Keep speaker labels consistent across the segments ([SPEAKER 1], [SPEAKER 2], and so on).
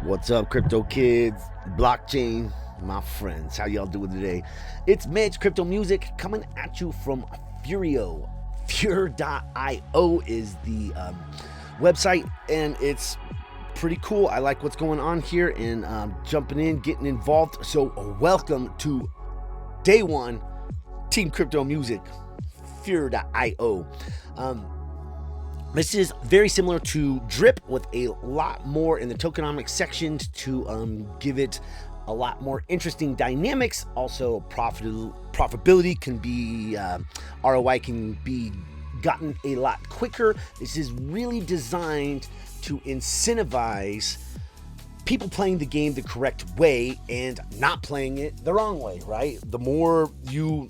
[SPEAKER 1] What's up, crypto kids, blockchain, my friends? How y'all doing today? It's Mitch, Crypto Music, coming at you from Furio. Fur.io is the website, and it's pretty cool. I like what's going on here, and jumping in, getting involved. So welcome to day one, Team Crypto Music, Fur.io. This is very similar to Drip with a lot more in the tokenomics section to give it a lot more interesting dynamics. Also, profitability can be, ROI can be gotten a lot quicker. This is really designed to incentivize people playing the game the correct way and not playing it the wrong way, right? The more you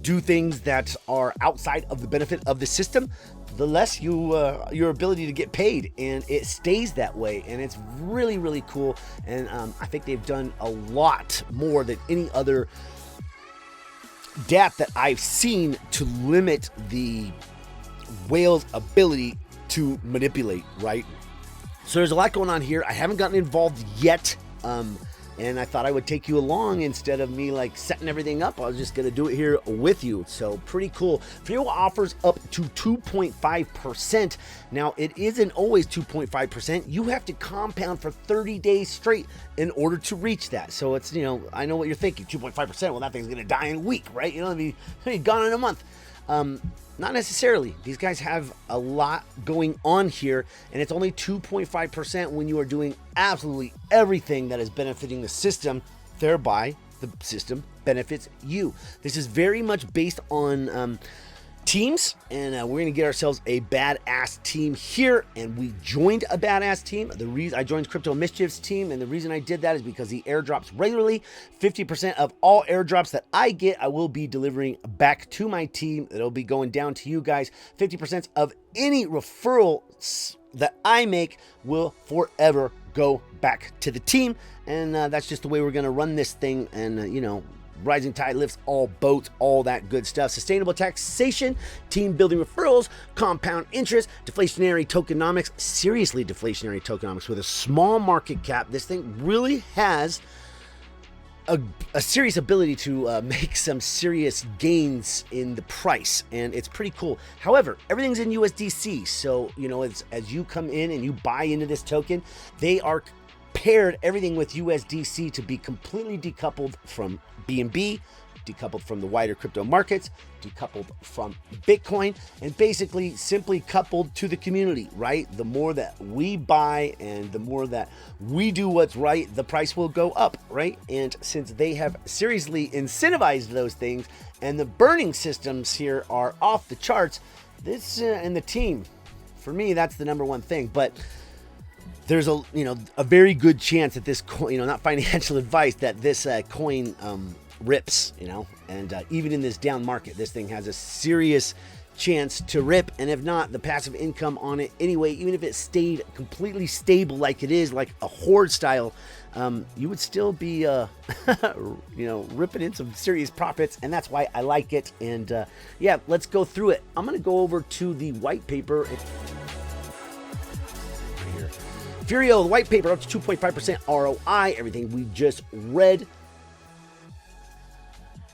[SPEAKER 1] do things that are outside of the benefit of the system, the less your ability to get paid, and it stays that way, and it's really, really cool. And I think they've done a lot more than any other Dapp that I've seen to limit the whale's ability to manipulate, right? So there's a lot going on here. I haven't gotten involved yet, and I thought I would take you along instead of me like setting everything up. I was just going to do it here with you. So pretty cool. Furio offers up to 2.5%. Now, it isn't always 2.5%. You have to compound for 30 days straight in order to reach that. So it's, you know, I know what you're thinking. 2.5%. Well, that thing's going to die in a week, right? You know, it'll be gone in a month. Not necessarily. These guys have a lot going on here, and it's only 2.5% when you are doing absolutely everything that is benefiting the system, thereby the system benefits you. This is very much based on teams, and we're going to get ourselves a badass team here, and we joined a badass team. The reason I joined Crypto Mischief's team, and the reason I did that is because he airdrops regularly. 50% of all airdrops that I get, I will be delivering back to my team. It'll be going down to you guys. 50% of any referrals that I make will forever go back to the team, and that's just the way we're going to run this thing. And you know, rising tide lifts all boats, all that good stuff. Sustainable taxation, team building referrals, compound interest, deflationary tokenomics, seriously deflationary tokenomics with a small market cap. This thing really has a serious ability to make some serious gains in the price, and it's pretty cool. However, everything's in USDC, so you know, as you come in and you buy into this token, they are paired everything with USDC to be completely decoupled from BNB, decoupled from the wider crypto markets, decoupled from Bitcoin, and basically simply coupled to the community, right? The more that we buy and the more that we do what's right, the price will go up, right? And since they have seriously incentivized those things and the burning systems here are off the charts, this and the team, for me, that's the number one thing. But there's a very good chance that this coin, not financial advice, that this coin rips, and even in this down market, this thing has a serious chance to rip. And if not, the passive income on it anyway, even if it stayed completely stable like it is, like a horde style, you would still be ripping in some serious profits, and that's why I like it. And yeah, let's go through it. I'm gonna go over to the white paper. Furio, the white paper, up to 2.5% ROI, everything we just read.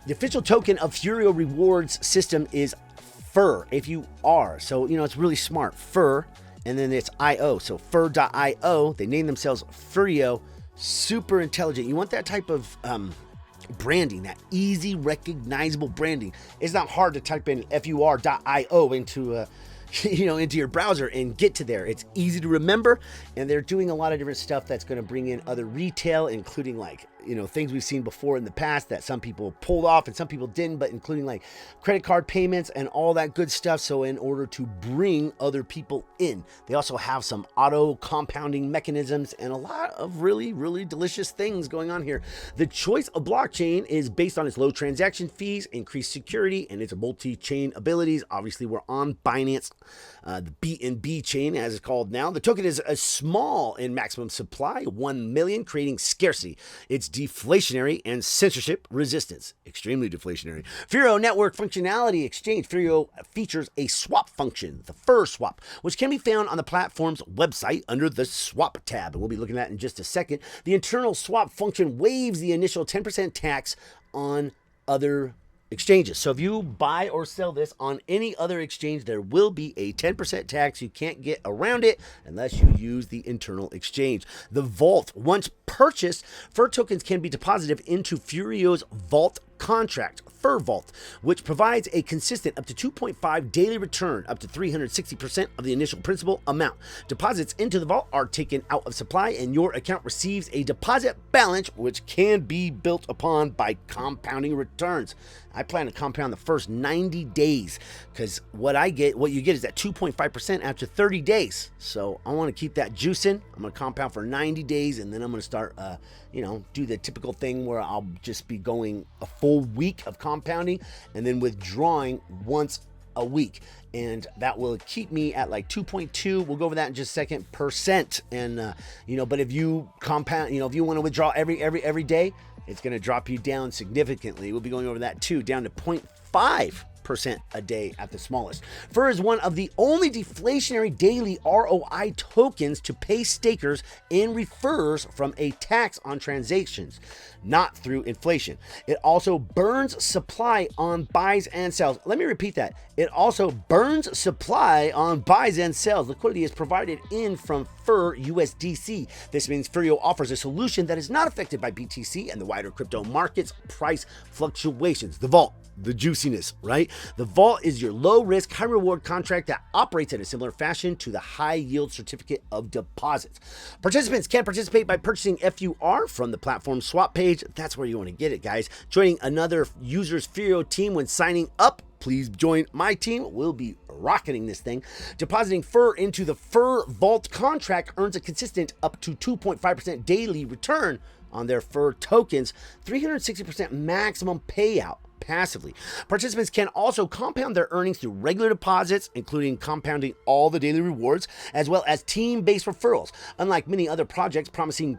[SPEAKER 1] The official token of Furio rewards system is Fur, F-U-R. So, it's really smart. Fur, and then it's I-O. So, Fur.io, they name themselves Furio. Super intelligent. You want that type of branding, that easy, recognizable branding. It's not hard to type in Fur.io into into your browser and get to there. It's easy to remember, and they're doing a lot of different stuff that's going to bring in other retail, including like things we've seen before in the past that some people pulled off and some people didn't, but including like credit card payments and all that good stuff. So in order to bring other people in, they also have some auto compounding mechanisms and a lot of really, really delicious things going on here. The choice of blockchain is based on its low transaction fees, increased security, and its multi-chain abilities. Obviously, we're on Binance, the BNB chain, as it's called now. The token is a small in maximum supply, 1 million, creating scarcity. Its deflationary, and censorship resistance. Extremely deflationary. Furio network functionality exchange. Furio features a swap function, the Fur swap, which can be found on the platform's website under the swap tab. And we'll be looking at that in just a second. The internal swap function waives the initial 10% tax on other exchanges. So if you buy or sell this on any other exchange, there will be a 10% tax. You can't get around it unless you use the internal exchange. The vault. Once purchased, Fur tokens can be deposited into Furio's vault contract, Furvault, which provides a consistent up to 2.5 daily return, up to 360% of the initial principal amount. Deposits into the vault are taken out of supply, and your account receives a deposit balance, which can be built upon by compounding returns. I plan to compound the first 90 days because what you get is that 2.5% after 30 days. So I want to keep that juicing. I'm going to compound for 90 days, and then I'm going to start, do the typical thing where I'll just be going a full week of compounding and then withdrawing once a week. And that will keep me at like 2.2. We'll go over that in just a second, percent. And, but if you compound, if you want to withdraw every day, it's going to drop you down significantly. We'll be going over that too, down to 0.5% a day at the smallest. Fur is one of the only deflationary daily ROI tokens to pay stakers and refers from a tax on transactions, not through inflation. It also burns supply on buys and sells. Let me repeat that. It also burns supply on buys and sells. Liquidity is provided in from Fur USDC. This means Furio offers a solution that is not affected by BTC and the wider crypto market's price fluctuations. The vault. The juiciness, right? The vault is your low risk, high reward contract that operates in a similar fashion to the high yield certificate of deposits. Participants can participate by purchasing FUR from the platform swap page. That's where you want to get it, guys. Joining another user's Furio team when signing up. Please join my team. We'll be rocketing this thing. Depositing Fur into the Furvault contract earns a consistent up to 2.5% daily return on their Fur tokens, 360% maximum payout passively. Participants can also compound their earnings through regular deposits, including compounding all the daily rewards, as well as team-based referrals. Unlike many other projects promising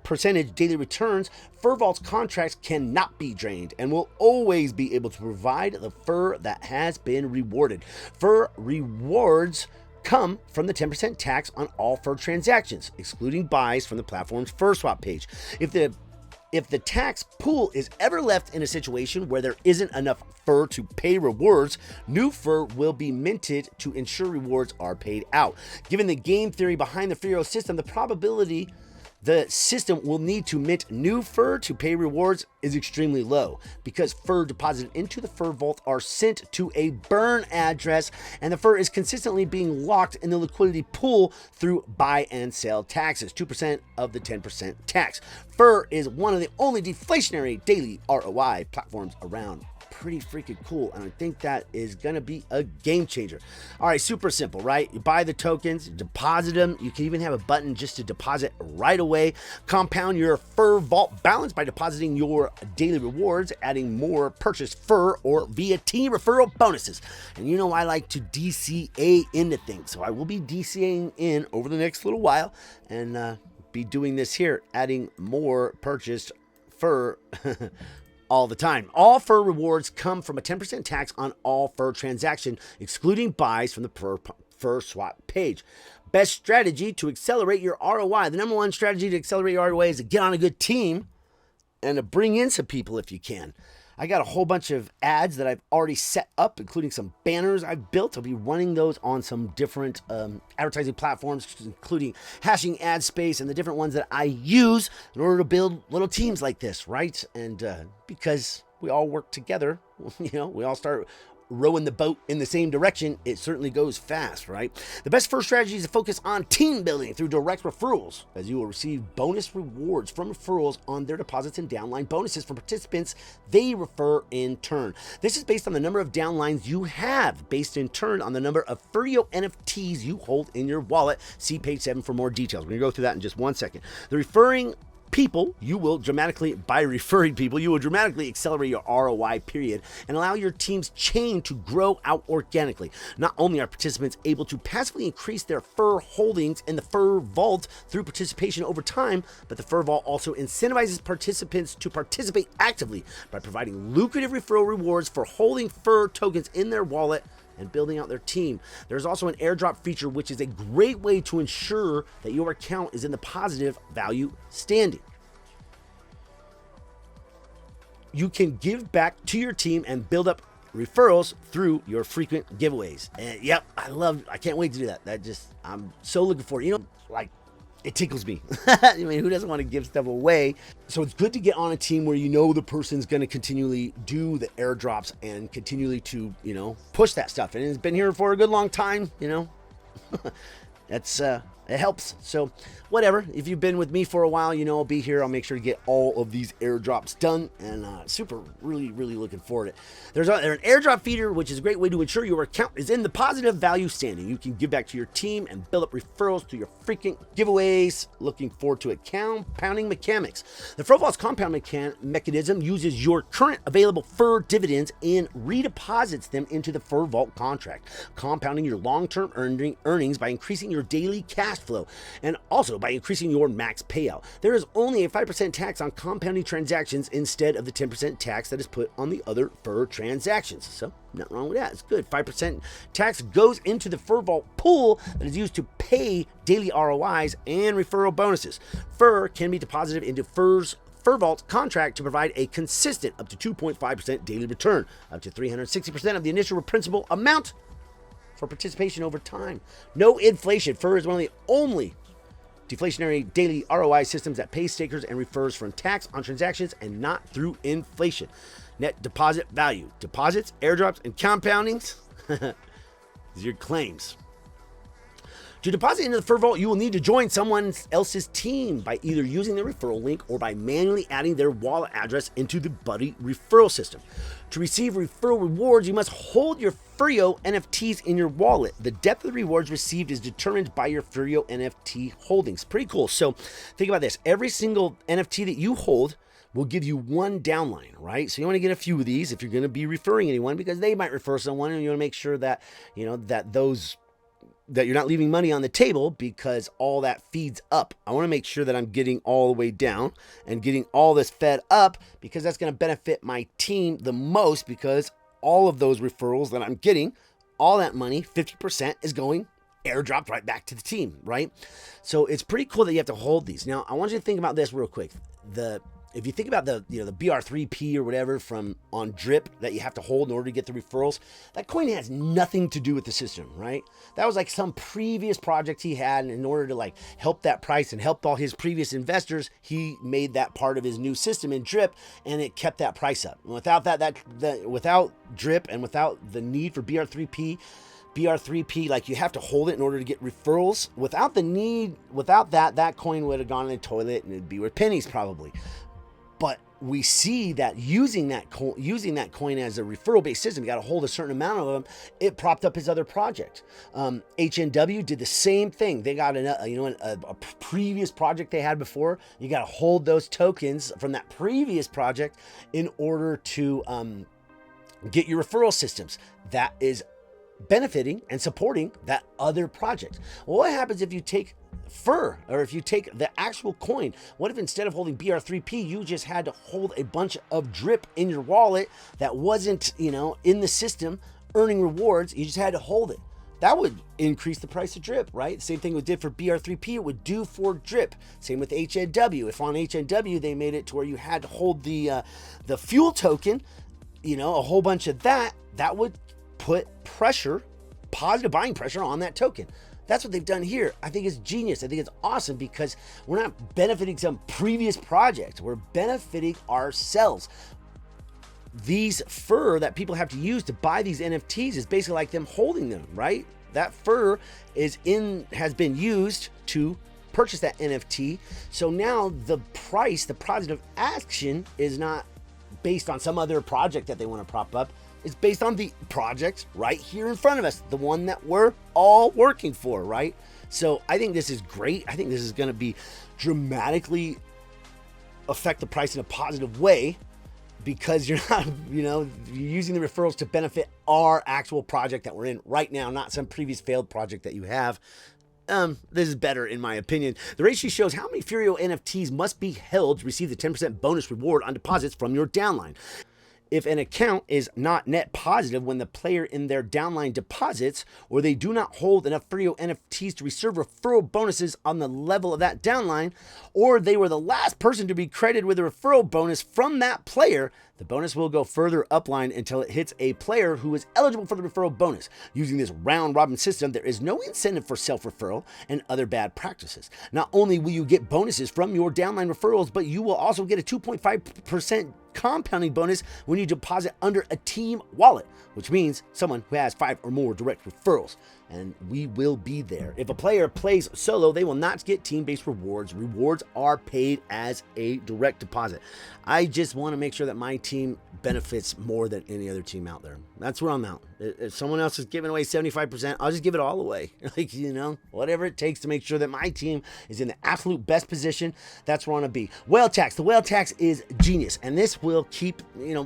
[SPEAKER 1] percentage daily returns, Furvault's contracts cannot be drained and will always be able to provide the Fur that has been rewarded. Fur rewards come from the 10% tax on all Fur transactions, excluding buys from the platform's Fur swap page. If the tax pool is ever left in a situation where there isn't enough Fur to pay rewards, new Fur will be minted to ensure rewards are paid out. Given the game theory behind the Furio system, the probability the system will need to mint new Fur to pay rewards is extremely low because Fur deposited into the Furvault are sent to a burn address, and the Fur is consistently being locked in the liquidity pool through buy and sell taxes, 2% of the 10% tax. Fur is one of the only deflationary daily ROI platforms around. Pretty freaking cool, and I think that is gonna be a game changer. All right, super simple, right? You buy the tokens, deposit them. You can even have a button just to deposit right away. Compound your Furvault balance by depositing your daily rewards, adding more purchased Fur or via team referral bonuses. And you know I like to DCA into things, so I will be DCAing in over the next little while and be doing this here, adding more purchased Fur all the time. All Fur rewards come from a 10% tax on all Fur transaction, excluding buys from the Fur swap page. Best strategy to accelerate your ROI. The number one strategy to accelerate your ROI is to get on a good team and to bring in some people if you can. I got a whole bunch of ads that I've already set up, including some banners I've built. I'll be running those on some different advertising platforms, including Hashing Ad Space and the different ones that I use in order to build little teams like this, right? And because we all work together, we all start rowing the boat in the same direction, it certainly goes fast, right? The best first strategy is to focus on team building through direct referrals, as you will receive bonus rewards from referrals on their deposits and downline bonuses from participants they refer in turn. This is based on the number of downlines you have, based in turn on the number of Furio NFTs you hold in your wallet. See page 7 for more details. We're gonna go through that in just one second. The referring people, you will dramatically, by referring people, you will dramatically accelerate your ROI period and allow your team's chain to grow out organically. Not only are participants able to passively increase their Fur holdings in the Furvault through participation over time, but the Furvault also incentivizes participants to participate actively by providing lucrative referral rewards for holding Fur tokens in their wallet and building out their team. There's also an airdrop feature, which is a great way to ensure that your account is in the positive value standing. You can give back to your team and build up referrals through your frequent giveaways. And yep, I can't wait to do that. I'm so looking forward. You know, like, it tickles me. I mean, who doesn't want to give stuff away? So it's good to get on a team where you know the person's going to continually do the airdrops and continually to, you know, push that stuff. And it's been here for a good long time, you know. It helps. So whatever, if you've been with me for a while, you know, I'll be here. I'll make sure to get all of these airdrops done, and really looking forward to it. There's an airdrop feature, which is a great way to ensure your account is in the positive value standing. You can give back to your team and build up referrals through your freaking giveaways. Looking forward to it. Compounding mechanics. The Furvault's compound mechanism uses your current available Fur dividends and redeposits them into the Furvault contract, compounding your long-term earnings by increasing your daily cash flow and also by increasing your max payout. There is only a 5% tax on compounding transactions instead of the 10% tax that is put on the other Fur transactions. So nothing wrong with that. It's good. 5% tax goes into the Furvault pool that is used to pay daily ROIs and referral bonuses. Fur can be deposited into Furvault contract to provide a consistent up to 2.5% daily return, up to 360% of the initial principal amount for participation over time. No inflation. Fur is one of the only deflationary daily ROI systems that pays stakers and refers from tax on transactions and not through inflation. Net deposit value. Deposits, airdrops, and compoundings. These are your claims. To deposit into the Furvault, you will need to join someone else's team by either using the referral link or by manually adding their wallet address into the Buddy referral system. To receive referral rewards, you must hold your Furio NFTs in your wallet. The depth of the rewards received is determined by your Furio NFT holdings. Pretty cool. So think about this. Every single NFT that you hold will give you one downline, right? So you want to get a few of these if you're going to be referring anyone, because they might refer someone, and you want to make sure that, you know, that you're not leaving money on the table, because all that feeds up. I want to make sure that I'm getting all the way down and getting all this fed up, because that's going to benefit my team the most, because all of those referrals that I'm getting, all that money, 50% is going airdropped right back to the team, right? So it's pretty cool that you have to hold these. Now, I want you to think about this real quick. If you think about the BR3P or whatever from on Drip that you have to hold in order to get the referrals, that coin has nothing to do with the system, right? That was like some previous project he had, and in order to like help that price and help all his previous investors, he made that part of his new system in Drip, and it kept that price up. And without without Drip and without the need for BR3P, like, you have to hold it in order to get referrals. Without that coin would have gone in the toilet and it'd be worth pennies probably. But we see that using that coin as a referral-based system, you got to hold a certain amount of them. It propped up his other project. HNW did the same thing. They got a previous project they had before. You got to hold those tokens from that previous project in order to get your referral systems. That is benefiting and supporting that other project. Well, what happens if you take Fur, or if you take the actual coin? What if instead of holding BR3P, you just had to hold a bunch of Drip in your wallet that wasn't, in the system earning rewards? You just had to hold it. That would increase the price of Drip, right? Same thing it did for BR3P, it would do for Drip. Same with HNW. If on HNW they made it to where you had to hold the fuel token, a whole bunch of that would put pressure, positive buying pressure on that token. That's what they've done here. I think it's genius. I think it's awesome, because we're not benefiting some previous project. We're benefiting ourselves. These Fur that people have to use to buy these NFTs is basically like them holding them, right? That Fur has been used to purchase that NFT. So now the price, the positive action, is not based on some other project that they want to prop up. It's based on the project right here in front of us, the one that we're all working for, right? So I think this is great. I think this is going to be dramatically affect the price in a positive way, because you're not, you're using the referrals to benefit our actual project that we're in right now, not some previous failed project that you have. This is better in my opinion. The rate sheet shows how many Furio NFTs must be held to receive the 10% bonus reward on deposits from your downline. If an account is not net positive when the player in their downline deposits, or they do not hold enough Furio NFTs to receive referral bonuses on the level of that downline, or they were the last person to be credited with a referral bonus from that player, the bonus will go further upline until it hits a player who is eligible for the referral bonus. Using this round-robin system, there is no incentive for self-referral and other bad practices. Not only will you get bonuses from your downline referrals, but you will also get a 2.5% compounding bonus when you deposit under a team wallet, which means someone who has 5 or more direct referrals. And we will be there. If a player plays solo, they will not get team-based rewards. Rewards are paid as a direct deposit. I just want to make sure that my team benefits more than any other team out there. That's where I'm out. If someone else is giving away 75%, I'll just give it all away. Whatever it takes to make sure that my team is in the absolute best position. That's where I want to be. Whale tax. The whale tax is genius. And this will keep,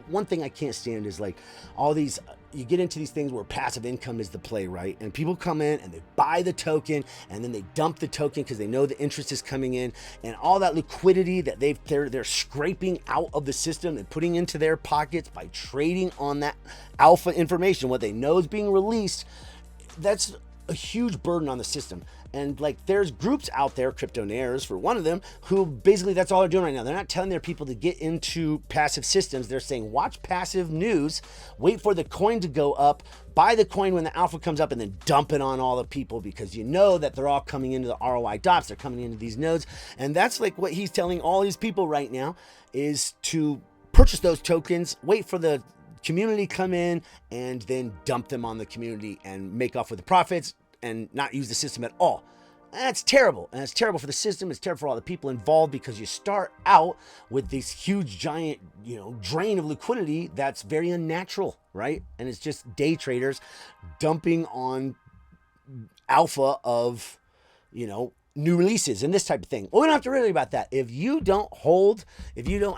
[SPEAKER 1] one thing I can't stand is like all these, you get into these things where passive income is the play, right? And people come in and they buy the token and then they dump the token because they know the interest is coming in, and all that liquidity that they're scraping out of the system and putting into their pockets by trading on that alpha information, what they know is being released. That's a huge burden on the system. And like there's groups out there, cryptonaires for one of them, who basically that's all they're doing right now. They're not telling their people to get into passive systems. They're saying watch passive news, wait for the coin to go up, buy the coin when the alpha comes up, and then dump it on all the people, because you know that they're all coming into the ROI Dapps. They're coming into these nodes. And that's like what he's telling all these people right now, is to purchase those tokens, wait for the community come in, and then dump them on the community and make off with the profits and not use the system at all. That's terrible. And it's terrible for the system. It's terrible for all the people involved, because you start out with this huge, giant, drain of liquidity that's very unnatural, right? And it's just day traders dumping on alpha of, new releases and this type of thing. Well, we don't have to worry about that. If you don't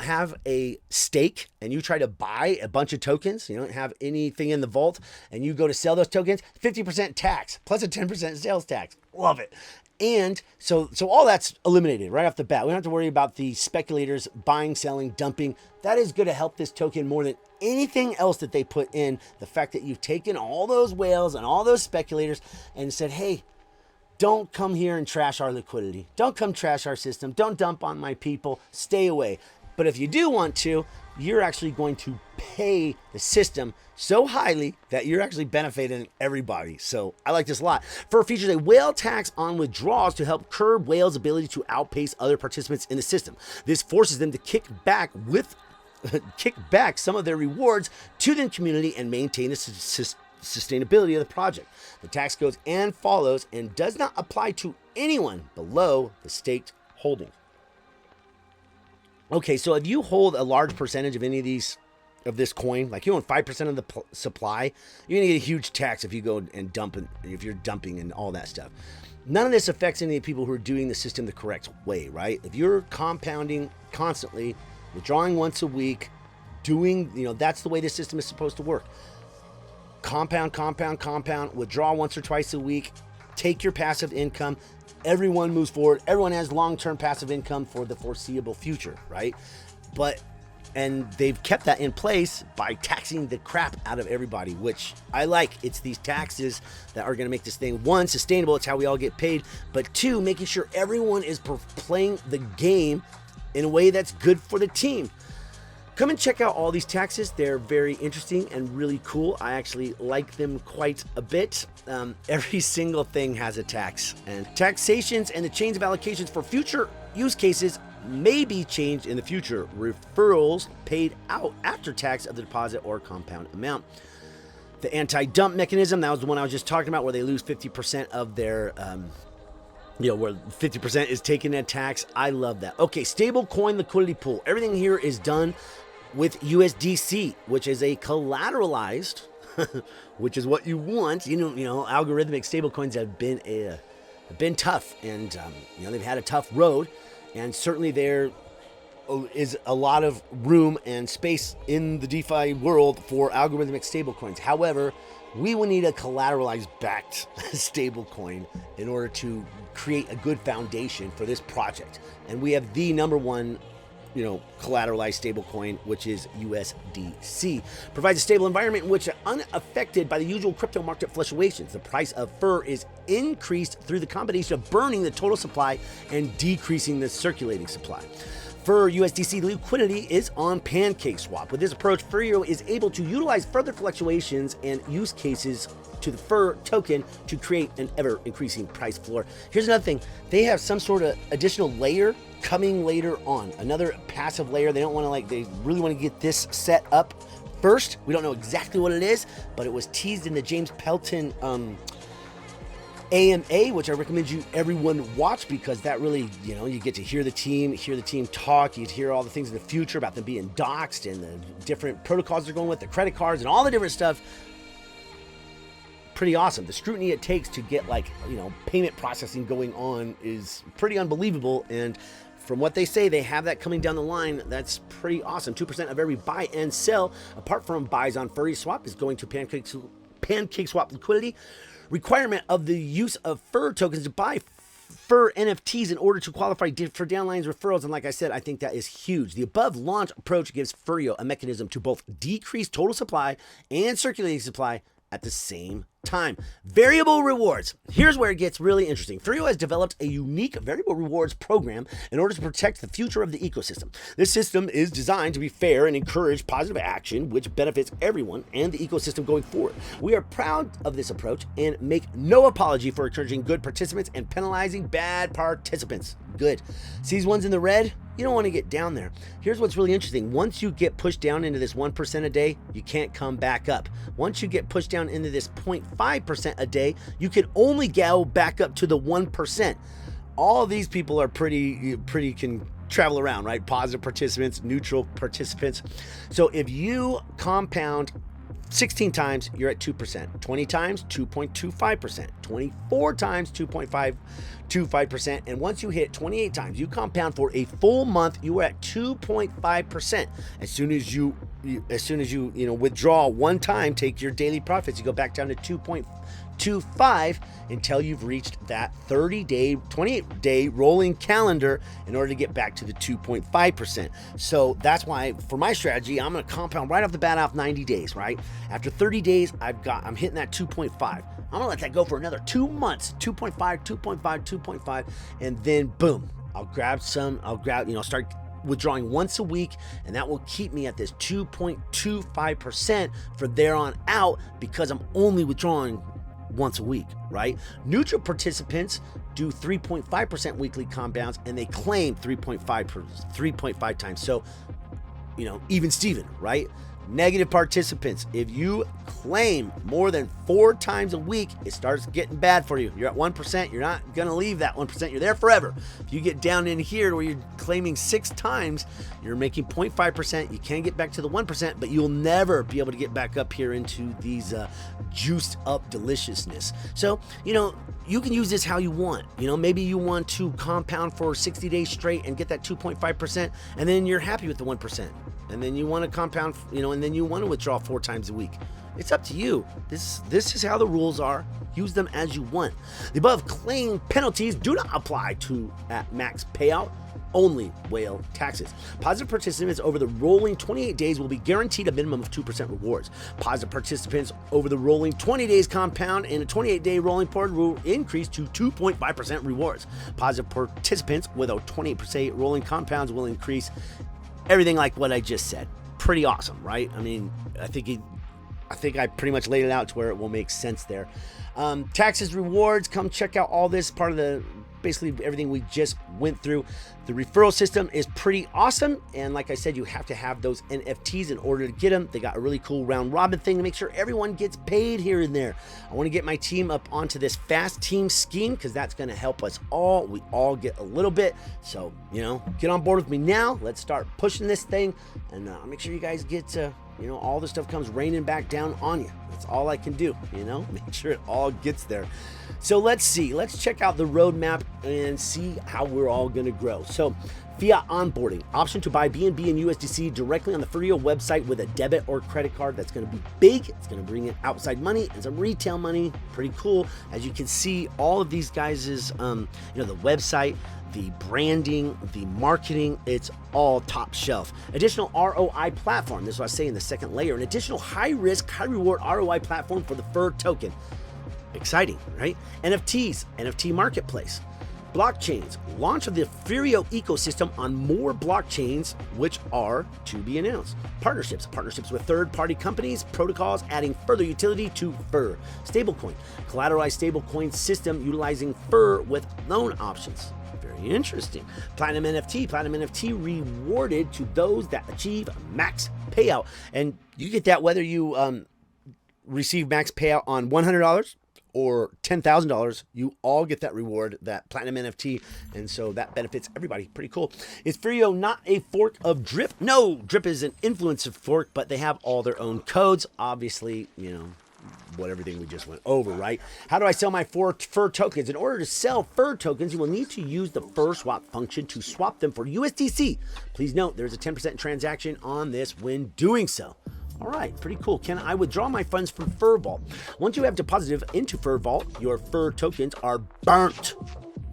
[SPEAKER 1] have a stake and you try to buy a bunch of tokens, you don't have anything in the vault, and you go to sell those tokens, 50% tax plus a 10% sales tax. Love it. And so all that's eliminated right off the bat. We don't have to worry about the speculators buying, selling, dumping. That is going to help this token more than anything else that they put in. The fact that you've taken all those whales and all those speculators and said, hey, don't come here and trash our liquidity. Don't come trash our system. Don't dump on my people. Stay away. But if you do want to, you're actually going to pay the system so highly that you're actually benefiting everybody. So I like this a lot. Fur features a whale tax on withdrawals to help curb whales' ability to outpace other participants in the system. This forces them to kick back some of their rewards to the community and maintain the sustainability of the project. The tax goes and follows and does not apply to anyone below the staked holding. Okay, so if you hold a large percentage of any of this coin, like you own 5% of the supply, you're gonna get a huge tax if you go and dump it, if you're dumping and all that stuff. None of this affects any of the people who are doing the system the correct way, right? If you're compounding constantly, withdrawing once a week, that's the way the system is supposed to work. Compound, withdraw once or twice a week, take your passive income. Everyone moves forward. Everyone has long-term passive income for the foreseeable future, right? And they've kept that in place by taxing the crap out of everybody, which I like. It's these taxes that are going to make this thing, one, sustainable. It's how we all get paid. But two, making sure everyone is playing the game in a way that's good for the team. Come and check out all these taxes. They're very interesting and really cool. I actually like them quite a bit. Every single thing has a tax, and taxations and the chains of allocations for future use cases may be changed in the future. Referrals paid out after tax of the deposit or compound amount. The anti-dump mechanism, that was the one I was just talking about, where they lose 50% of their where 50% is taken in tax. I love that. Okay, stable coin liquidity pool. Everything here is done with USDC, which is a collateralized, which is what you want. Algorithmic stablecoins have been tough, and they've had a tough road, and certainly they're is a lot of room and space in the DeFi world for algorithmic stablecoins. However, we will need a collateralized backed stablecoin in order to create a good foundation for this project. And we have the number one, collateralized stablecoin, which is USDC. Provides a stable environment in which are unaffected by the usual crypto market fluctuations. The price of Fur is increased through the combination of burning the total supply and decreasing the circulating supply. Fur USDC liquidity is on PancakeSwap. With this approach, Furio is able to utilize further fluctuations and use cases to the Fur token to create an ever-increasing price floor. Here's another thing. They have some sort of additional layer coming later on. Another passive layer. They don't want to they really want to get this set up first. We don't know exactly what it is, but it was teased in the James Pelton AMA, which I recommend everyone watch, because that really, you get to hear the team talk. You'd hear all the things in the future about them being doxxed and the different protocols they're going with, the credit cards and all the different stuff. Pretty awesome. The scrutiny it takes to get payment processing going on is pretty unbelievable. And from what they say, they have that coming down the line. That's pretty awesome. 2% of every buy and sell, apart from buys on Furio is going to PancakeSwap liquidity. Requirement of the use of Fur tokens to buy Fur NFTs in order to qualify for downlines referrals. And like I said, I think that is huge. The above launch approach gives Furio a mechanism to both decrease total supply and circulating supply at the same time. Variable rewards. Here's where it gets really interesting. Furio has developed a unique variable rewards program in order to protect the future of the ecosystem. This system is designed to be fair and encourage positive action, which benefits everyone and the ecosystem going forward. We are proud of this approach and make no apology for encouraging good participants and penalizing bad participants. Good. See these ones in the red? You don't want to get down there. Here's what's really interesting. Once you get pushed down into this 1% a day, you can't come back up. Once you get pushed down into this 0.5% a day, you can only go back up to the 1%. All of these people are pretty can travel around, right? Positive participants, neutral participants. So if you compound 16 times, you're at 2%. 20 times, 2.25%. 24 times, 2.525%. And once you hit 28 times, you compound for a full month, you are at 2.5%. As soon as you withdraw one time, take your daily profits, you go back down to 2.25 until you've reached that 30-day, 28-day rolling calendar in order to get back to the 2.5%. So that's why for my strategy, I'm going to compound right off the bat off 90 days, right? After 30 days, I'm hitting that 2.5. I'm going to let that go for another 2 months, 2.5, 2.5, 2.5, and then boom, I'll start withdrawing once a week, and that will keep me at this 2.25% from there on out, because I'm only withdrawing once a week, right? Neutral participants do 3.5% weekly compounds, and they claim 3.5 times. So, even Steven, right? Negative participants, if you claim more than 4 times a week, it starts getting bad for you. You're at 1%. You're not going to leave that 1%. You're there forever. If you get down in here where you're claiming 6 times, you're making 0.5%. You can get back to the 1%, but you'll never be able to get back up here into these juiced up deliciousness. So, you can use this how you want. Maybe you want to compound for 60 days straight and get that 2.5%, and then you're happy with the 1%. And then you want to compound, and then you want to withdraw 4 times a week. It's up to you. This is how the rules are. Use them as you want. The above claim penalties do not apply to at max payout, only whale taxes. Positive participants over the rolling 28 days will be guaranteed a minimum of 2% rewards. Positive participants over the rolling 20 days compound and a 28-day rolling period will increase to 2.5% rewards. Positive participants with a 28% rolling compounds will increase everything like what I just said. Pretty awesome, right? I mean, I think I pretty much laid it out to where it will make sense there. Taxes, rewards, come check out all this, part of basically everything we just went through. The referral system is pretty awesome, and like I said, you have to have those NFTs in order to get them. They got a really cool round robin thing to make sure everyone gets paid here and there. I want to get my team up onto this fast team scheme, because that's going to help us all. We all get a little bit, so get on board with me now. Let's start pushing this thing, and make sure you guys get you know, all this stuff comes raining back down on you. That's all I can do, you know, make sure it all gets there. So let's see, let's check out the roadmap and see how we're all going to grow. So fiat onboarding, option to buy BNB and USDC directly on the Furio website with a debit or credit card. That's going to be big. It's going to bring in outside money and some retail money. Pretty cool. As you can see, all of these guys' you know, the website, the branding, the marketing, it's all top shelf. Additional ROI platform. This is what I was saying, the second layer. An additional high risk, high reward ROI platform for the Fur token. Exciting, right? NFTs, NFT marketplace. Blockchains, launch of the Furio ecosystem on more blockchains, which are to be announced. Partnerships with third-party companies, protocols, adding further utility to Fur. Stablecoin, collateralized stablecoin system utilizing Fur with loan options. Very interesting. Platinum NFT rewarded to those that achieve max payout. And you get that whether you receive max payout on $100 or $10,000, you all get that reward, that platinum NFT, and so that benefits everybody. Pretty cool. Is Furio not a fork of Drip? No, Drip is an influencer fork, but they have all their own codes. Obviously, you know, what everything we just went over, right? How do I sell my Fur tokens? In order to sell Fur tokens, you will need to use the Fur swap function to swap them for USDC. Please note, there's a 10% transaction on this when doing so. All right, pretty cool. Can I withdraw my funds from Furvault? Once you have deposited into Furvault, your Fur tokens are burnt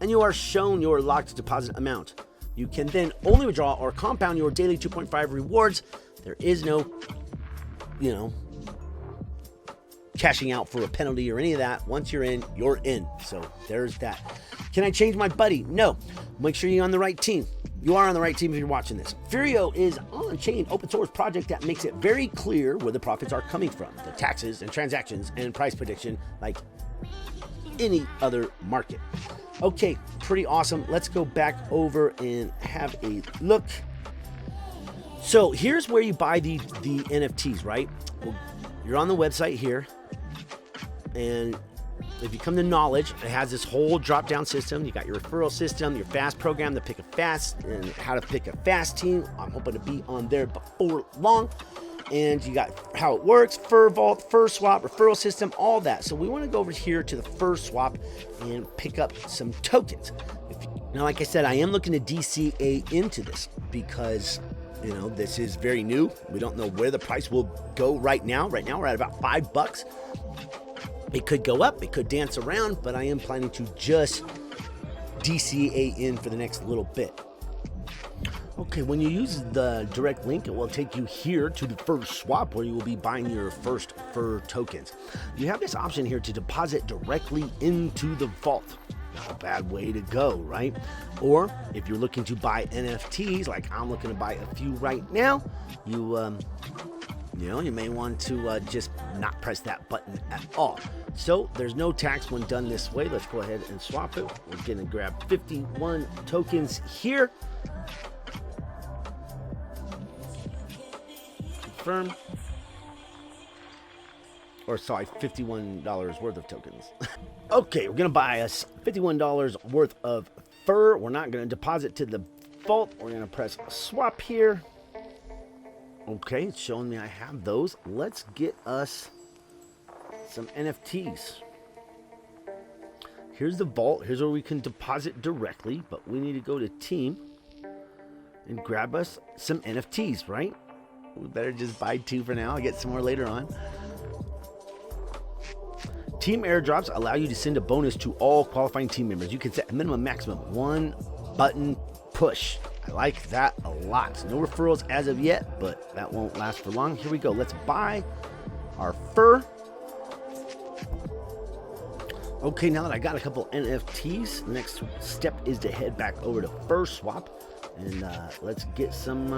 [SPEAKER 1] and you are shown your locked deposit amount. You can then only withdraw or compound your daily 2.5 rewards. There is no, you know, cashing out for a penalty or any of that. Once you're in, you're in. So there's that. Can I change my buddy? No. Make sure you're on the right team. You are on the right team if you're watching this. Furio is an on-chain open source project that makes it very clear where the profits are coming from. The taxes and transactions and price prediction like any other market. Okay, pretty awesome. Let's go back over and have a look. So here's where you buy the NFTs, right? Well, you're on the website here. And if you come to knowledge, it has this whole drop-down system. You got your referral system, your fast program to pick a fast, and how to pick a fast team. I'm hoping to be on there before long. And you got how it works, Furvault, Fur swap, referral system, all that. So we want to go over here to the Fur swap and pick up some tokens. Now, like I said, I am looking to DCA into this because, you know, this is very new. We don't know where the price will go right now. Right now, we're at about $5. It could go up, it could dance around, but I am planning to just DCA in for the next little bit. Okay, when you use the direct link, it will take you here to the Fur swap where you will be buying your first Fur tokens. You have this option here to deposit directly into the vault. Not a bad way to go, right? Or if you're looking to buy NFTs, like I'm looking to buy a few right now, you know, you may want to just not press that button at all. So there's no tax when done this way. Let's go ahead and swap it. We're going to grab 51 tokens here. Confirm. Or sorry, $51 worth of tokens. Okay, we're going to buy us $51 worth of Fur. We're not going to deposit to the vault. We're going to press swap here. Okay, it's showing me I have those. Let's get us some NFTs. Here's the vault. Here's where we can deposit directly, but we need to go to team and grab us some NFTs, right? We better just buy 2 for now. I'll get some more later on. Team airdrops allow you to send a bonus to all qualifying team members. You can set a minimum, maximum 1 button push. I like that a lot. No referrals as of yet, but that won't last for long. Here we go. Let's buy our Fur. Okay, now that I got a couple NFTs, the next step is to head back over to Fur swap and let's get some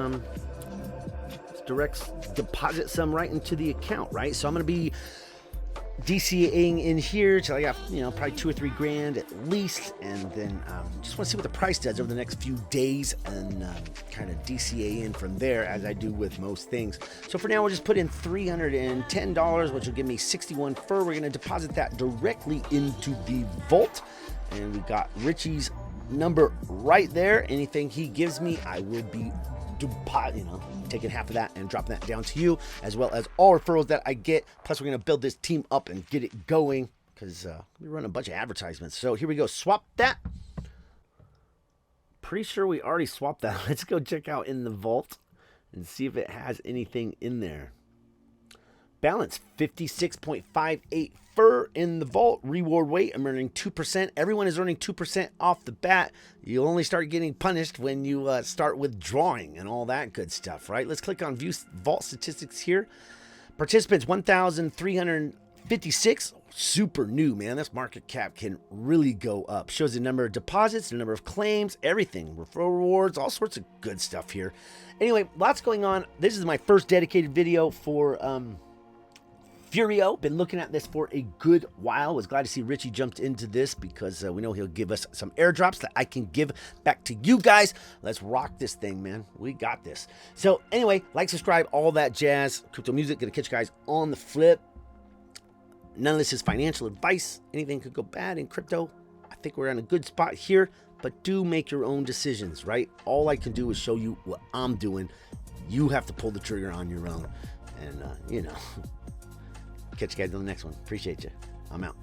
[SPEAKER 1] let's direct deposit some right into the account, right? So I'm going to be DCAing in here till I got, you know, probably 2 or 3 grand at least, and then just want to see what the price does over the next few days and kind of DCA in from there as I do with most things. So for now, we'll just put in $310, which will give me 61 Fur. We're going to deposit that directly into the vault, and we got Richie's number right there. Anything he gives me, I will be taking half of that and dropping that down to you, as well as all referrals that I get. Plus, we're going to build this team up and get it going because we run a bunch of advertisements. So here we go. Swap that. Pretty sure we already swapped that. Let's go check out in the vault and see if it has anything in there. Balance 56.58 Fur in the vault. Reward weight, I'm earning 2%. Everyone is earning 2% off the bat. You'll only start getting punished when you start withdrawing and all that good stuff, right? Let's click on view vault statistics here. Participants 1,356. Super new, man. This market cap can really go up. Shows the number of deposits, the number of claims, everything. Referral rewards, all sorts of good stuff here. Anyway, lots going on. This is my first dedicated video for Furio. Been looking at this for a good while. Was glad to see Richie jumped into this because we know he'll give us some airdrops that I can give back to you guys. Let's rock this thing, man. We got this. So anyway, like, subscribe, all that jazz. Crypto music. Gonna catch you guys on the flip. None of this is financial advice. Anything could go bad in crypto. I think we're in a good spot here, but do make your own decisions, right? All I can do is show you what I'm doing. You have to pull the trigger on your own. And, catch you guys on the next one. Appreciate you. I'm out.